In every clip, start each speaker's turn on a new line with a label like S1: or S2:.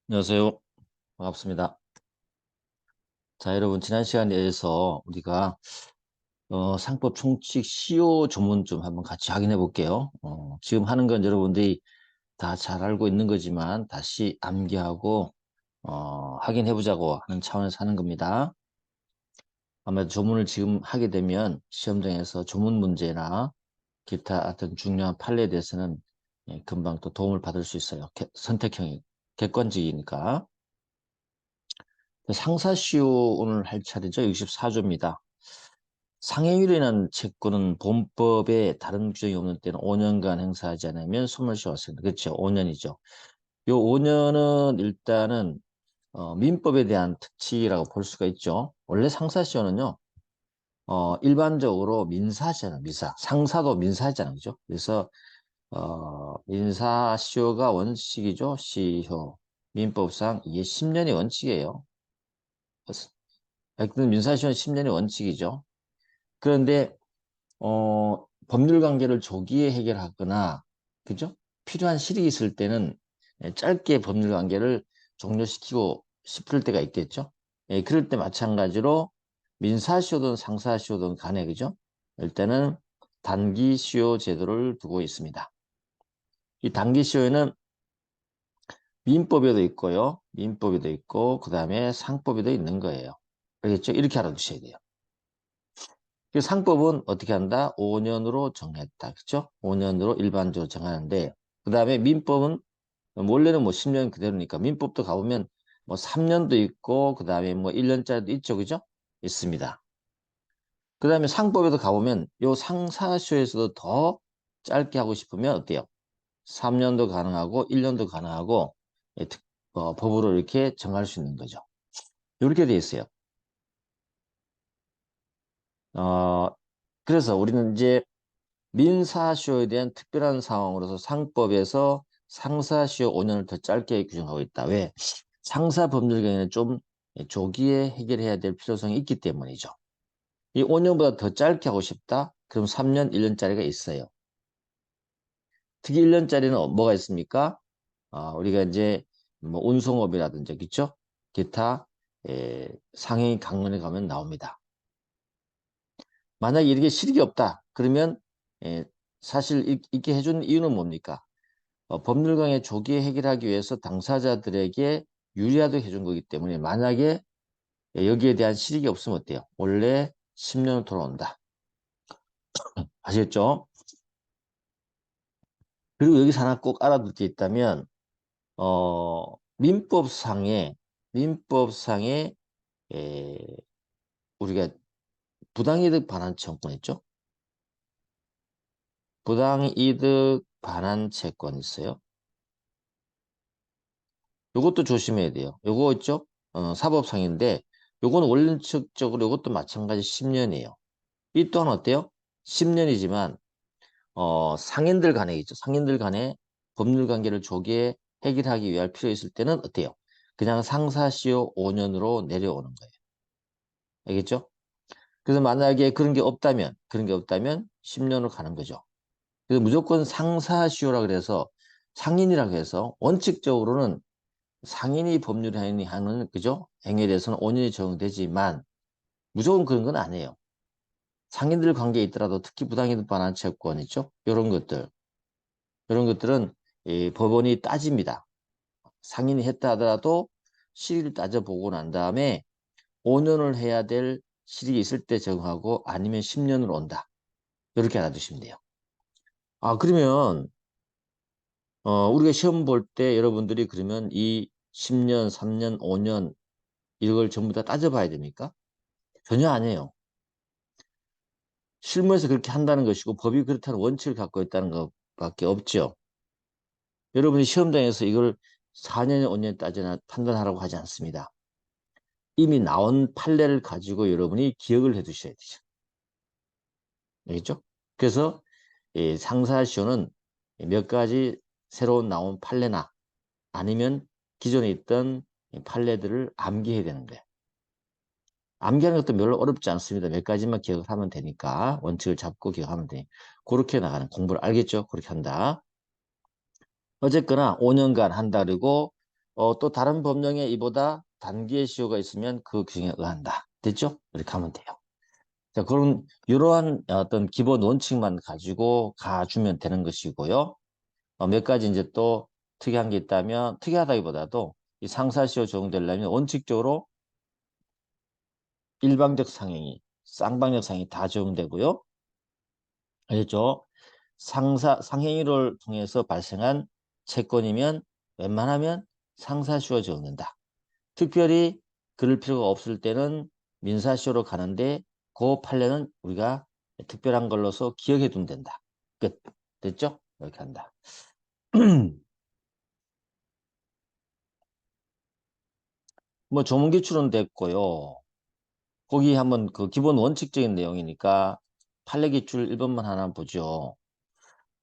S1: 안녕하세요. 반갑습니다. 자, 여러분, 지난 시간에 이어서 우리가 상법 총칙 시효 조문 좀 한번 같이 확인해 볼게요. 지금 하는 건 여러분들이 다 잘 알고 있는 거지만 다시 암기하고 확인해 보자고 하는 차원에서 하는 겁니다. 아마도 조문을 지금 하게 되면 시험장에서 조문 문제나 기타 어떤 중요한 판례에 대해서는 금방 또 도움을 받을 수 있어요. 선택형이 객관적이니까. 상사시효 오늘 할 차례죠. 64조입니다. 상해율이라는 채권은 본법에 다른 규정이 없는 때는 5년간 행사하지 않으면 소멸시효가 그렇죠. 5년이죠. 요 5년은 일단은 민법에 대한 특칙이라고 볼 수가 있죠. 원래 상사시효는요. 일반적으로 민사시효는 민사. 상사도 민사잖아요. 그죠? 그래서 민사시효가 원칙이죠. 시효. 민법상 이게 10년이 원칙이에요. 하여튼 민사시효는 10년이 원칙이죠. 그런데 법률 관계를 조기에 해결하거나 그죠? 필요한 실익이 있을 때는 짧게 법률 관계를 종료시키고 싶을 때가 있겠죠. 그럴 때 마찬가지로 민사시효든 상사시효든 간에 그죠? 일단은 단기시효 제도를 두고 있습니다. 이 단기시효에는 민법에도 있고요. 민법에도 있고 그 다음에 상법에도 있는 거예요. 알겠죠? 이렇게 알아두셔야 돼요. 그 상법은 어떻게 한다? 5년으로 정했다. 그죠? 5년으로 일반적으로 정하는데, 그 다음에 민법은, 원래는 뭐 10년 그대로니까, 민법도 가보면 뭐 3년도 있고, 그 다음에 뭐 1년짜리도 있죠. 그죠? 있습니다. 그 다음에 상법에도 가보면, 요 상사시효에서도 더 짧게 하고 싶으면 어때요? 3년도 가능하고, 1년도 가능하고, 법으로 이렇게 정할 수 있는 거죠. 이렇게 돼 있어요. 어, 그래서 우리는 이제 민사시효에 대한 특별한 상황으로서 상법에서 상사시효 5년을 더 짧게 규정하고 있다. 왜? 상사법률 경우에는 좀 조기에 해결해야 될 필요성이 있기 때문이죠. 이 5년보다 더 짧게 하고 싶다? 그럼 3년, 1년짜리가 있어요. 특히 1년짜리는 뭐가 있습니까? 우리가 이제 뭐 운송업이라든지 그쵸? 기타 상해 강론에 가면 나옵니다. 만약에 이렇게 실익이 없다. 그러면 에, 사실 있게 해준 이유는 뭡니까? 법률강의 조기에 해결하기 위해서 당사자들에게 유리하도록 해준 거기 때문에 만약에 여기에 대한 실익이 없으면 어때요? 원래 10년을 돌아온다. 아시겠죠? 그리고 여기서 하나 꼭 알아둘 게 있다면 민법상에 민법상에 에, 우리가 부당이득 반환 청구권 있죠? 부당이득 반환 채권 있어요. 요것도 조심해야 돼요. 요거 있죠? 사법상인데 요거는 원칙적으로 요것도 마찬가지 10년이에요. 이 또한 어때요? 10년이지만 상인들 간에 있죠. 상인들 간에 법률 관계를 조기에 해결하기 위할 필요 있을 때는 어때요? 그냥 상사시효 5년으로 내려오는 거예요. 알겠죠? 그래서 만약에 그런 게 없다면 10년으로 가는 거죠. 그래서 무조건 상사시효라 그래서 상인이라고 해서 원칙적으로는 상인이 법률 행위 하는 그죠? 행위에 대해서는 5년이 적용되지만 무조건 그런 건 아니에요. 상인들 관계에 있더라도 특히 부당이득 반환 채권 있죠? 이런 것들은 이 법원이 따집니다. 상인이 했다 하더라도 실익을 따져보고 난 다음에 5년을 해야 될 실익이 있을 때 적용하고 아니면 10년으로 온다. 이렇게 알아두시면 돼요. 그러면 우리가 시험 볼 때 여러분들이 그러면 이 10년, 3년, 5년 이걸 전부 다 따져봐야 됩니까? 전혀 아니에요. 실무에서 그렇게 한다는 것이고 법이 그렇다는 원칙을 갖고 있다는 것밖에 없죠. 여러분이 시험장에서 이걸 4년, 5년 따지나 판단하라고 하지 않습니다. 이미 나온 판례를 가지고 여러분이 기억을 해 두셔야 되죠. 알겠죠? 그래서 이 상사시효는 몇 가지 새로운 나온 판례나 아니면 기존에 있던 판례들을 암기해야 되는 거예요. 암기하는 것도 별로 어렵지 않습니다. 몇 가지만 기억을 하면 되니까 원칙을 잡고 기억하면 돼. 그렇게 나가는 공부를 알겠죠? 그렇게 한다. 어쨌거나 5년간 한다 그리고 또 다른 법령에 이보다 단기의 시효가 있으면 그 규정에 의한다. 됐죠? 이렇게 하면 돼요. 자, 그럼 이러한 어떤 기본 원칙만 가지고 가주면 되는 것이고요. 몇 가지 이제 또 특이한 게 있다면, 특이하다기보다도 이 상사시효 적용되려면 원칙적으로 일방적 상행위, 쌍방적 상행위 다 적용되고요. 알겠죠? 상행위를 통해서 발생한 채권이면 웬만하면 상사시효 적용된다. 특별히 그럴 필요가 없을 때는 민사시효로 가는데 그 판례는 우리가 특별한 걸로서 기억해 두면 된다. 끝. 됐죠? 이렇게 한다. 뭐 조문 기출은 됐고요. 거기 한번 그 기본 원칙적인 내용이니까 판례 기출 1번만 하나 보죠.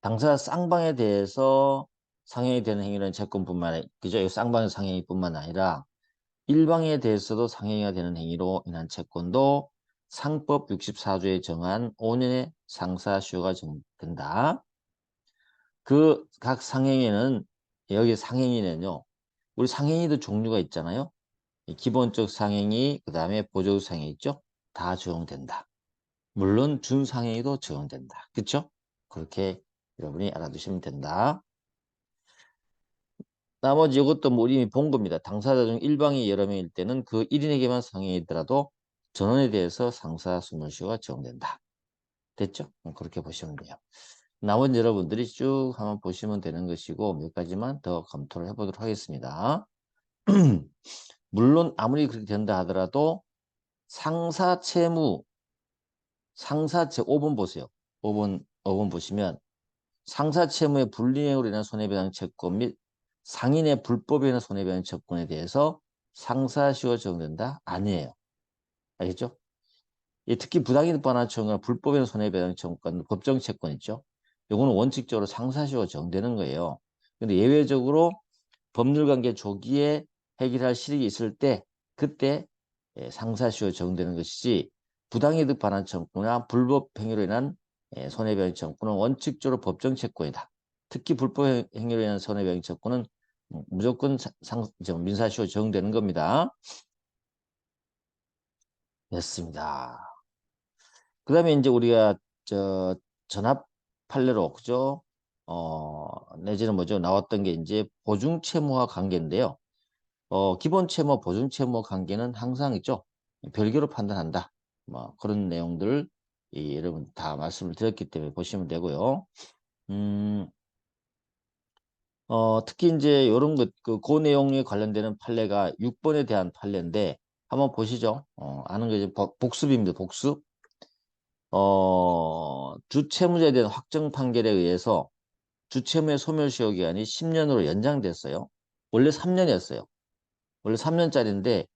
S1: 당사 쌍방에 대해서 상행이 되는 행위는 채권뿐만 아니라, 그죠? 이 쌍방의 상행위뿐만 아니라 일방에 대해서도 상행위가 되는 행위로 인한 채권도 상법 64조에 정한 5년의 상사시효가 적용된다. 그 각 상행위는 여기 상행위는요. 우리 상행위도 종류가 있잖아요. 기본적 상행위, 그 다음에 보조적 상행위 있죠? 다 적용된다. 물론 준상행위도 적용된다. 그렇죠? 그렇게 여러분이 알아두시면 된다. 나머지 이것도 뭐 이미 본 겁니다. 당사자 중 일방이 여러 명일 때는 그 1인에게만 상행이더라도 전원에 대해서 상사소멸시효가 적용된다. 됐죠? 그렇게 보시면 돼요. 나머지 여러분들이 쭉 한번 보시면 되는 것이고 몇 가지만 더 검토를 해보도록 하겠습니다. 물론 아무리 그렇게 된다 하더라도 상사채무, 상사채 5번 보세요. 5번 보시면 상사채무의 불이행으로 인한 손해배상 채권 및 상인의 불법에 인한 손해배상 채권에 대해서 상사시효가 적용된다? 아니에요. 알겠죠? 특히 부당이득 반환 채권과 불법에 인한 손해배상 채권, 법정 채권 있죠? 요거는 원칙적으로 상사시효가 적용되는 거예요. 근데 예외적으로 법률관계 조기에 해결할 실익이 있을 때 그때 상사시효 적용되는 것이지 부당이득 반환 청구나 불법 행위로 인한 손해배상 청구는 원칙적으로 법정 채권이다. 특히 불법 행위로 인한 손해배상 청구는 무조건 민사시효 적용되는 겁니다. 됐습니다. 그 다음에 이제 우리가 전압 판례로 그죠? 내지는 뭐죠? 나왔던 게 이제 보증 채무와 관계인데요. 기본 채무, 보증 채무 관계는 항상 있죠. 별개로 판단한다. 뭐 그런 내용들 여러분 다 말씀을 드렸기 때문에 보시면 되고요. 음, 특히 이제 이런 것, 그 내용에 관련되는 판례가 6번에 대한 판례인데 한번 보시죠. 아는 거 이제 복습입니다. 복습. 주채무자에 대한 확정 판결에 의해서 주채무의 소멸시효 기간이 10년으로 연장됐어요. 원래 3년이었어요. 원래 3년짜리인데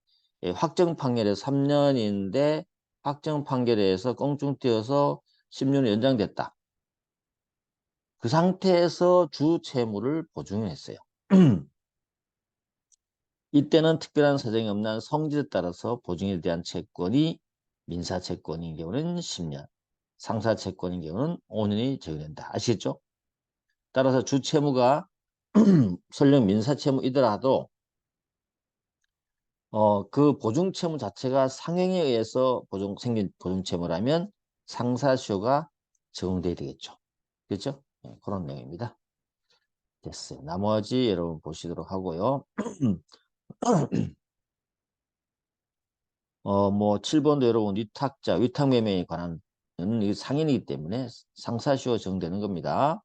S1: 확정 판결에 3년인데 확정 판결에서 껑충 띄어서 10년을 연장됐다. 그 상태에서 주 채무를 보증했어요. 이때는 특별한 사정이 없는 성질에 따라서 보증에 대한 채권이 민사채권인 경우는 10년, 상사채권인 경우는 5년이 적용된다. 아시겠죠? 따라서 주 채무가 설령 민사채무이더라도 그 보증채무 자체가 상행에 의해서 생긴 보증채무라면 상사시효가 적용돼야 되겠죠. 그렇죠? 네, 그런 내용입니다. 됐어요. 나머지 여러분 보시도록 하고요. 뭐 7번도 여러분 위탁매매에 관한 상인이기 때문에 상사시효 적용되는 겁니다.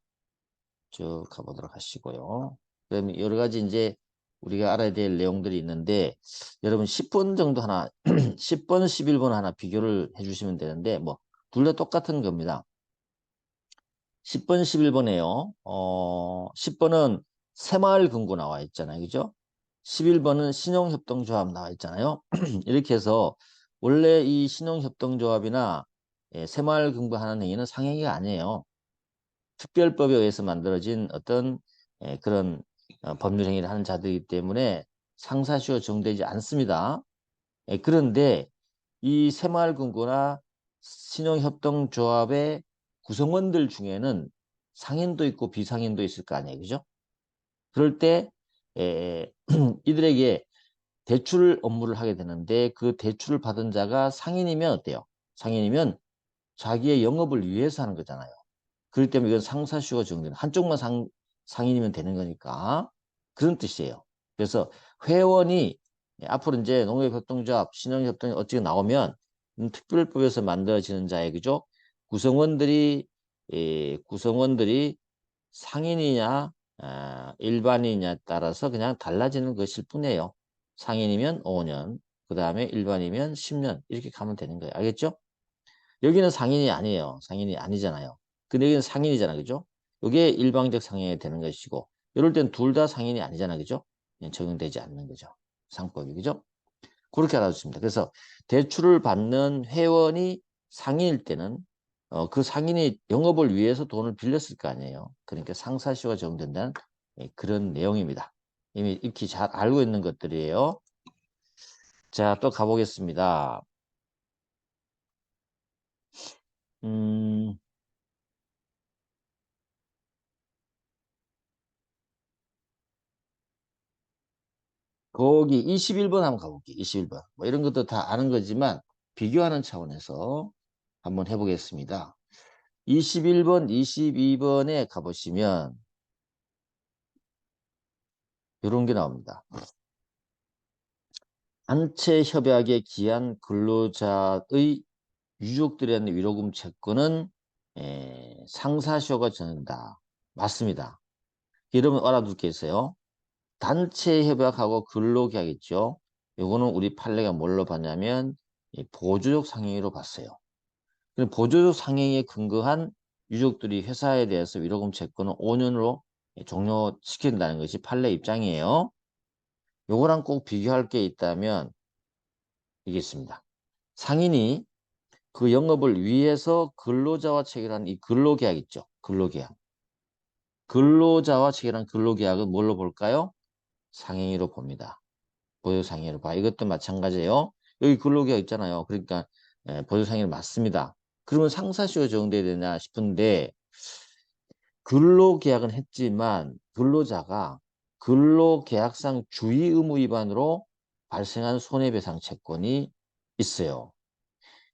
S1: 쭉 가보도록 하시고요. 그다음에 여러 가지 이제 우리가 알아야 될 내용들이 있는데 여러분 10번 정도 하나 10번 11번 하나 비교를 해주시면 되는데 뭐 둘 다 똑같은 겁니다. 10번 11번에요. 10번은 새마을 금고 나와 있잖아요. 그죠? 11번은 신용협동조합 나와 있잖아요. 이렇게 해서 원래 이 신용협동조합이나 새마을 금고하는 행위는 상행위가 아니에요. 특별법에 의해서 만들어진 어떤 그런 법률 행위를 하는 자들이기 때문에 상사시효 적용되지 않습니다. 그런데 이 새마을금고나 신용협동조합의 구성원들 중에는 상인도 있고 비상인도 있을 거 아니에요. 그죠? 그럴 때 이들에게 대출 업무를 하게 되는데 그 대출을 받은 자가 상인이면 어때요? 상인이면 자기의 영업을 위해서 하는 거잖아요. 그렇기 때문에 이건 상사시효가 적용되는 한쪽만 상인이면 되는 거니까 그런 뜻이에요. 그래서 회원이 앞으로 이제 농협협동조합, 신용협동이 어찌 나오면 특별법에서 만들어지는 자의 그죠? 구성원들이 구성원들이 상인이냐 일반인이냐에 따라서 그냥 달라지는 것일 뿐이에요. 상인이면 5년, 그 다음에 일반이면 10년 이렇게 가면 되는 거예요. 알겠죠? 여기는 상인이 아니에요. 상인이 아니잖아요. 근데 여기는 상인이잖아. 그죠? 이게 일방적 상인이 되는 것이고 이럴 땐 둘 다 상인이 아니잖아. 그죠? 그냥 적용되지 않는 거죠. 상법이. 그죠? 그렇게 알아주십니다. 그래서 대출을 받는 회원이 상인일 때는 그 상인이 영업을 위해서 돈을 빌렸을 거 아니에요. 그러니까 상사시효가 적용된다는 그런 내용입니다. 이미 익히 잘 알고 있는 것들이에요. 자, 또 가보겠습니다. 음, 거기 21번 한번 가볼게요. 21번. 뭐 이런 것도 다 아는 거지만 비교하는 차원에서 한번 해보겠습니다. 21번, 22번에 가보시면 이런 게 나옵니다. 단체 협약에 기한 근로자의 유족들에 대한 위로금 채권은 상사시효가 적용된다. 맞습니다. 여러분 알아둘 게 있어요. 단체 협약하고 근로계약 있죠. 요거는 우리 판례가 뭘로 봤냐면 보조적 상행위로 봤어요. 보조적 상행위에 근거한 유족들이 회사에 대해서 위로금 채권을 5년으로 종료시킨다는 것이 판례 입장이에요. 요거랑 꼭 비교할 게 있다면 이게 있습니다. 상인이 그 영업을 위해서 근로자와 체결한 이 근로계약 있죠. 근로계약. 근로자와 체결한 근로계약은 뭘로 볼까요? 상행위로 봅니다. 보조상행위로 봐. 이것도 마찬가지예요. 여기 근로계약 있잖아요. 그러니까 보조상행위 맞습니다. 그러면 상사시효 적용돼야 되냐 싶은데 근로계약은 했지만 근로자가 근로계약상 주의 의무 위반으로 발생한 손해배상 채권이 있어요.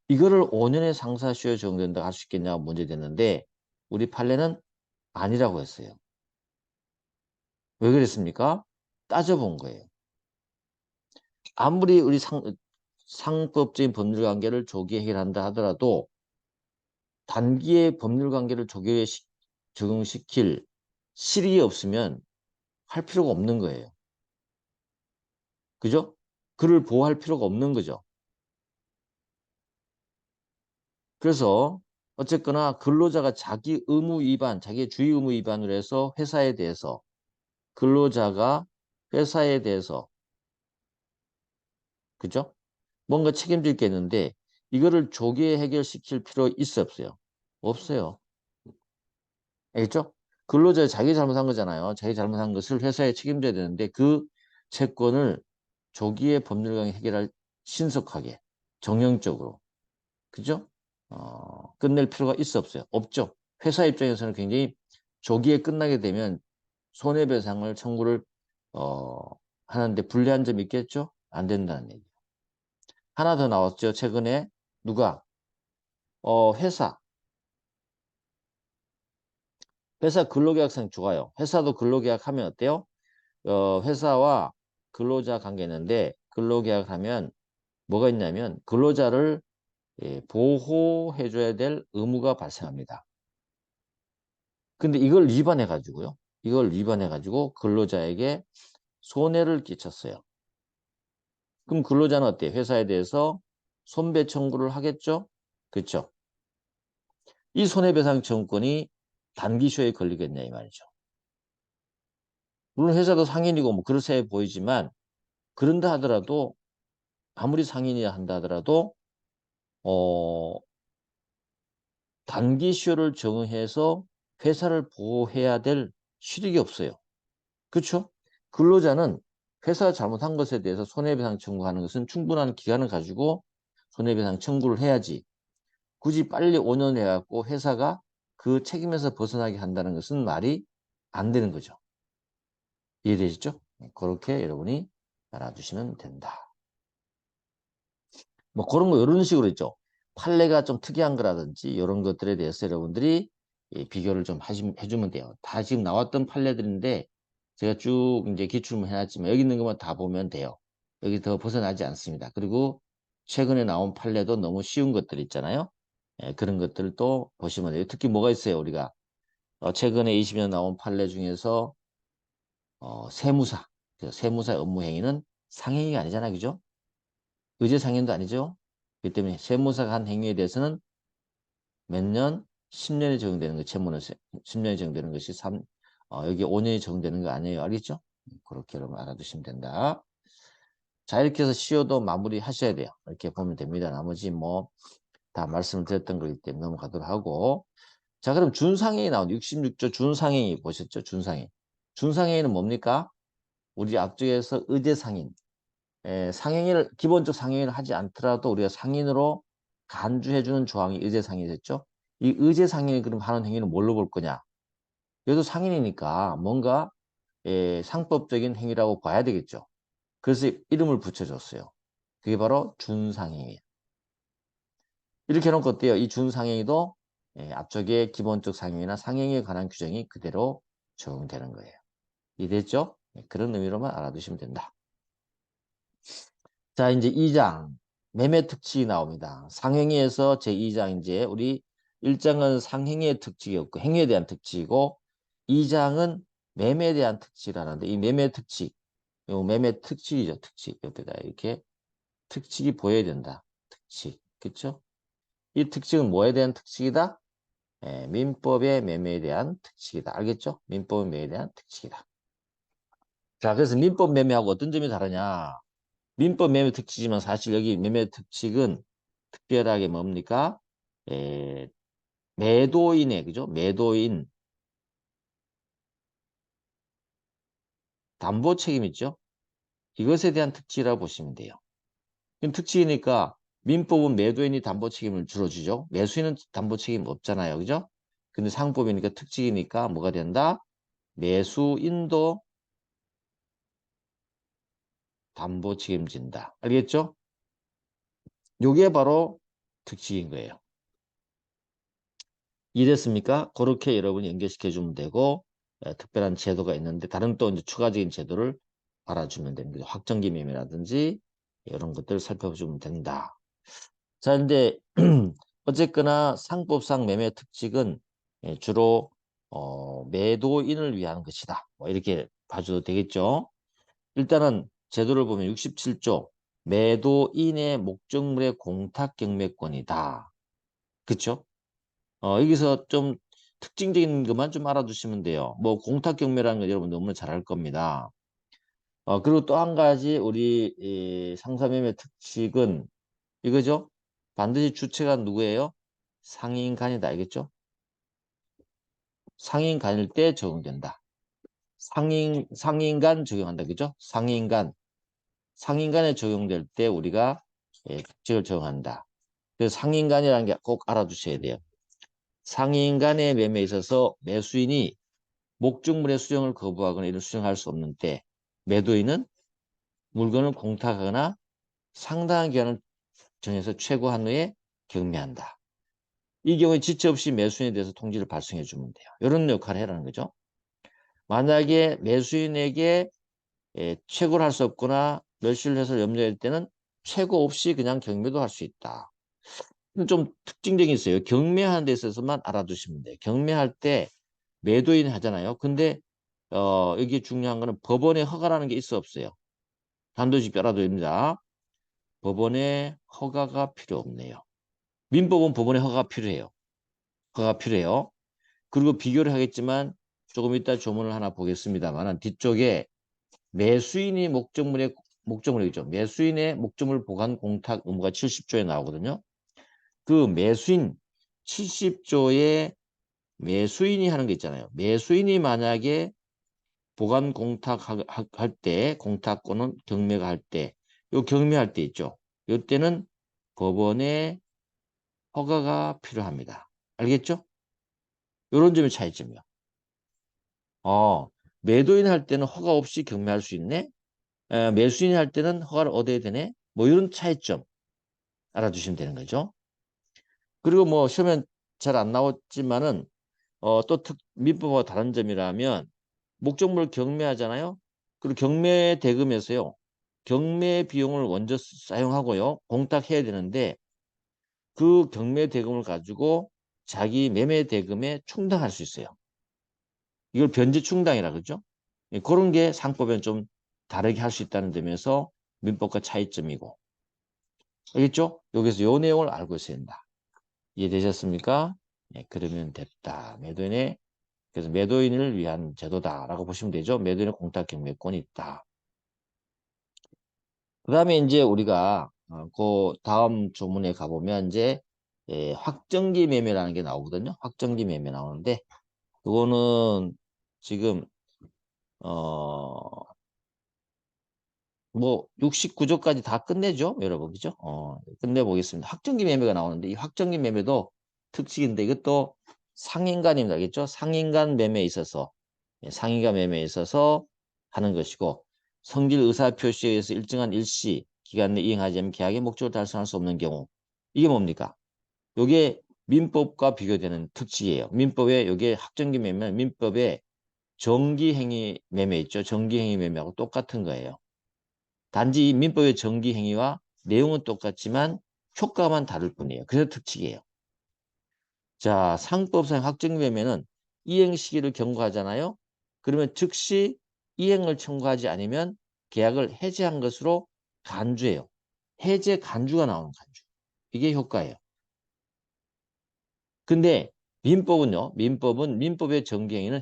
S1: 이거를 5년의 상사시효에 적용된다고 할 수 있겠냐고 문제됐는데 우리 판례는 아니라고 했어요. 왜 그랬습니까? 따져본 거예요. 아무리 우리 상법적인 법률관계를 조기에 해결한다 하더라도 단기의 법률관계를 조기에 적용시킬 실익이 없으면 할 필요가 없는 거예요. 그죠? 그를 보호할 필요가 없는 거죠. 그래서 어쨌거나 근로자가 자기 의무 위반, 자기의 주의 의무 위반을 해서 회사에 대해서 근로자가 회사에 대해서 그죠? 뭔가 책임질 게 있는데 이거를 조기에 해결시킬 필요 있어 없어요? 없어요. 알겠죠? 근로자 자기 잘못한 거잖아요. 자기 잘못한 것을 회사에 책임져야 되는데 그 채권을 조기에 법률강에 해결할 신속하게 정형적으로 그죠? 끝낼 필요가 있어 없어요? 없죠. 회사 입장에서는 굉장히 조기에 끝나게 되면 손해배상을 청구를 어, 하는데 불리한 점이 있겠죠? 안 된다는 얘기. 하나 더 나왔죠. 최근에 누가 회사 근로계약상 좋아요. 회사도 근로계약하면 어때요? 회사와 근로자 관계는데 근로계약하면 뭐가 있냐면 근로자를 보호해줘야 될 의무가 발생합니다. 근데 이걸 위반해 가지고요. 이걸 위반해 가지고 근로자에게 손해를 끼쳤어요. 그럼 근로자는 어때요? 회사에 대해서 손배 청구를 하겠죠? 그렇죠? 이 손해배상 청구권이 단기쇼에 걸리겠냐 이 말이죠. 물론 회사도 상인이고 뭐 그렇게 보이지만 그런다 하더라도 아무리 상인이라 한다 하더라도 어, 단기쇼를 적용해서 회사를 보호해야 될 실익이 없어요. 그렇죠? 근로자는 회사가 잘못한 것에 대해서 손해배상 청구하는 것은 충분한 기간을 가지고 손해배상 청구를 해야지 굳이 빨리 5년 해갖고 회사가 그 책임에서 벗어나게 한다는 것은 말이 안 되는 거죠. 이해되시죠? 그렇게 여러분이 알아두시면 된다. 뭐 그런 거 이런 식으로 있죠. 판례가 좀 특이한 거라든지 이런 것들에 대해서 여러분들이 비교를 좀 해주면 돼요. 다 지금 나왔던 판례들인데 제가 쭉 이제 기출만 해놨지만 여기 있는 것만 다 보면 돼요. 여기 더 벗어나지 않습니다. 그리고 최근에 나온 판례도 너무 쉬운 것들 있잖아요. 그런 것들을 또 보시면 돼요. 특히 뭐가 있어요, 우리가. 최근에 20년 나온 판례 중에서 세무사. 그 세무사 업무 행위는 상행위가 아니잖아요. 그죠? 의제 상행도 아니죠. 그렇기 때문에 세무사가 한 행위에 대해서는 몇 년? 10년이 적용되는 거, 채무는 10년이 적용되는 것이 여기 5년이 적용되는 거 아니에요. 알겠죠? 그렇게 여러분 알아두시면 된다. 자, 이렇게 해서 시효도 마무리 하셔야 돼요. 이렇게 보면 됩니다. 나머지 뭐 다 말씀을 드렸던 거기 때문에 넘어가도록 하고. 자, 그럼 준상행이 나오는 66조 준상행이 보셨죠? 준상행. 준상행위는 뭡니까? 우리 앞쪽에서 의제상인. 상행위를, 기본적 상행위를 하지 않더라도 우리가 상인으로 간주해주는 조항이 의제상인이 됐죠? 이 의제상인이 그럼 하는 행위는 뭘로 볼 거냐? 얘도 상인이니까 뭔가 상법적인 행위라고 봐야 되겠죠. 그래서 이름을 붙여줬어요. 그게 바로 준상행위. 이렇게 해놓고 어때요? 이 준상행위도 앞쪽에 기본적 상행위나 상행위에 관한 규정이 그대로 적용되는 거예요. 이해됐죠? 그런 의미로만 알아두시면 된다. 자, 이제 2장. 매매 특칙이 나옵니다. 상행위에서 제2장 이제 우리 1장은 상행위의 특칙이었고 행위에 대한 특칙이고 2장은 매매에 대한 특칙이라는데 이 매매 특칙, 요 매매 특칙이죠. 특칙. 옆에다 이렇게 특칙이 보여야 된다. 특칙. 그쵸? 이 특칙은 뭐에 대한 특칙이다? 민법의 매매에 대한 특칙이다. 알겠죠? 민법 매매에 대한 특칙이다. 자, 그래서 민법 매매하고 어떤 점이 다르냐? 민법 매매 특칙이지만 사실 여기 매매 특칙은 특별하게 뭡니까? 에, 매도인의, 그죠? 매도인 담보 책임 있죠? 이것에 대한 특칙이라고 보시면 돼요. 그럼 특칙이니까 민법은 매도인이 담보 책임을 주로 지죠. 매수인은 담보 책임 없잖아요. 그죠? 근데 상법이니까 특칙이니까 뭐가 된다? 매수인도 담보 책임진다. 알겠죠? 요게 바로 특칙인 거예요. 이해됐습니까? 그렇게 여러분이 연결시켜 주면 되고 특별한 제도가 있는데 다른 또 이제 추가적인 제도를 알아주면 됩니다. 확정기 매매라든지 이런 것들을 살펴주면 된다. 자, 근데 어쨌거나 상법상 매매 특칙은 주로 매도인을 위한 것이다. 뭐 이렇게 봐줘도 되겠죠. 일단은 제도를 보면 67조 매도인의 목적물의 공탁 경매권이다. 그렇죠? 여기서 좀 특징적인 것만 좀 알아두시면 돼요. 뭐 공탁 경매라는 거 여러분 너무나 잘 알 겁니다. 그리고 또 한 가지 우리 이 상사매매 특칙은 이거죠. 반드시 주체가 누구예요? 상인간이다. 알겠죠? 상인간일 때 적용된다. 상인간 적용한다. 그죠? 상인간에 적용될 때 우리가 특칙을 적용한다. 그래서 상인간이라는 게 꼭 알아두셔야 돼요. 상인간의 매매에 있어서 매수인이 목적물의 수령을 거부하거나 이를 수령할 수 없는 때 매도인은 물건을 공탁하거나 상당한 기간을 정해서 최고 한도에 경매한다. 이 경우에 지체 없이 매수인에 대해서 통지를 발송해 주면 돼요. 이런 역할을 해라는 거죠. 만약에 매수인에게 최고를 할 수 없거나 멸실 회사를 염려할 때는 최고 없이 그냥 경매도 할 수 있다. 좀 특징적인 게 있어요. 경매하는 데 있어서만 알아두시면 돼요. 경매할 때 매도인이 하잖아요. 근데 여기 중요한 거는 법원의 허가라는 게 있어 없어요. 단도직 알아둬야 됩니다. 법원의 허가가 필요 없네요. 민법은 법원의 허가가 필요해요. 허가가 필요해요. 그리고 비교를 하겠지만 조금 이따 조문을 하나 보겠습니다만 뒤쪽에 매수인이 목적물이죠. 매수인의 목적물 보관 공탁 의무가 70조에 나오거든요. 그 매수인 70조에 매수인이 하는 게 있잖아요. 매수인이 만약에 보관 공탁할 때, 공탁권은 경매가 할 때, 요 경매할 때 있죠. 요때는 법원의 허가가 필요합니다. 알겠죠? 요런 점이 차이점이요. 어, 매도인 할 때는 허가 없이 경매할 수 있네. 매수인 할 때는 허가를 얻어야 되네. 뭐 이런 차이점 알아주시면 되는 거죠. 그리고 뭐 시험엔 잘 안 나왔지만은 또 민법과 다른 점이라면 목적물을 경매하잖아요. 그리고 경매 대금에서요. 경매 비용을 먼저 사용하고요. 공탁해야 되는데 그 경매 대금을 가지고 자기 매매 대금에 충당할 수 있어요. 이걸 변제 충당이라 그러죠. 예, 그런 게 상법엔 좀 다르게 할 수 있다는 점에서 민법과 차이점이고. 알겠죠? 여기서 요 내용을 알고 있어야 된다. 이해되셨습니까? 네, 그러면 됐다. 그래서 매도인을 위한 제도다라고 보시면 되죠. 매도인의 공탁 경매권이 있다. 그 다음에 이제 우리가 그 다음 조문에 가보면 이제 확정기 매매라는 게 나오거든요. 확정기 매매 나오는데 그거는 지금 뭐 69조까지 다 끝내죠. 여러분 그죠? 끝내보겠습니다. 확정기 매매가 나오는데 이 확정기 매매도 특징인데 이것도 상인간입니다. 알겠죠? 상인간 매매에 있어서 상인간 매매에 있어서 하는 것이고 성질 의사 표시에 의해서 일정한 일시 기간 내 이행하지 않으면 계약의 목적을 달성할 수 없는 경우 이게 뭡니까? 이게 민법과 비교되는 특징이에요. 민법에 이게 확정기 매매는 민법에 정기행위 매매 있죠. 정기행위 매매하고 똑같은 거예요. 단지 이 민법의 정기행위와 내용은 똑같지만 효과만 다를 뿐이에요. 그래서 특징이에요. 자, 상법상 확정되면은 이행 시기를 경고하잖아요. 그러면 즉시 이행을 청구하지 않으면 계약을 해지한 것으로 간주해요. 해제 간주가 나오는 간주. 이게 효과예요. 근데 민법은요. 민법의 정기행위는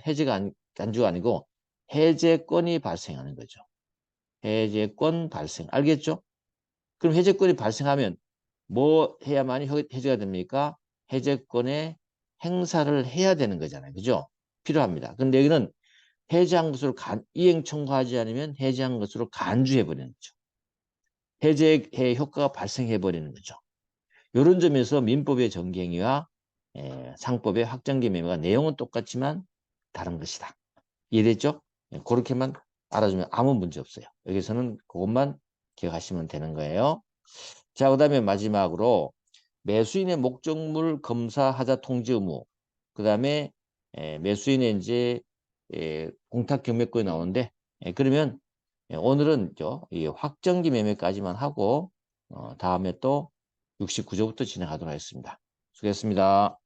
S1: 간주가 아니고 해제권이 발생하는 거죠. 해제권 발생. 알겠죠? 그럼 해제권이 발생하면 뭐 해야만이 해제가 됩니까? 해제권의 행사를 해야 되는 거잖아요. 그죠? 필요합니다. 근데 여기는 해제한 것으로 이행 청구하지 않으면 해제한 것으로 간주해 버리는 거죠. 해제의 효과가 발생해 버리는 거죠. 이런 점에서 민법의 정기행위와 상법의 확정기 매매가 내용은 똑같지만 다른 것이다. 이해됐죠? 그렇게만 알아주면 아무 문제 없어요. 여기서는 그것만 기억하시면 되는 거예요. 자, 그다음에 마지막으로 매수인의 목적물 검사하자 통지 의무. 그다음에 매수인의 이제 공탁 경매권이 나오는데 그러면 오늘은 이 확정기 매매까지만 하고 다음에 또 69조부터 진행하도록 하겠습니다. 수고했습니다.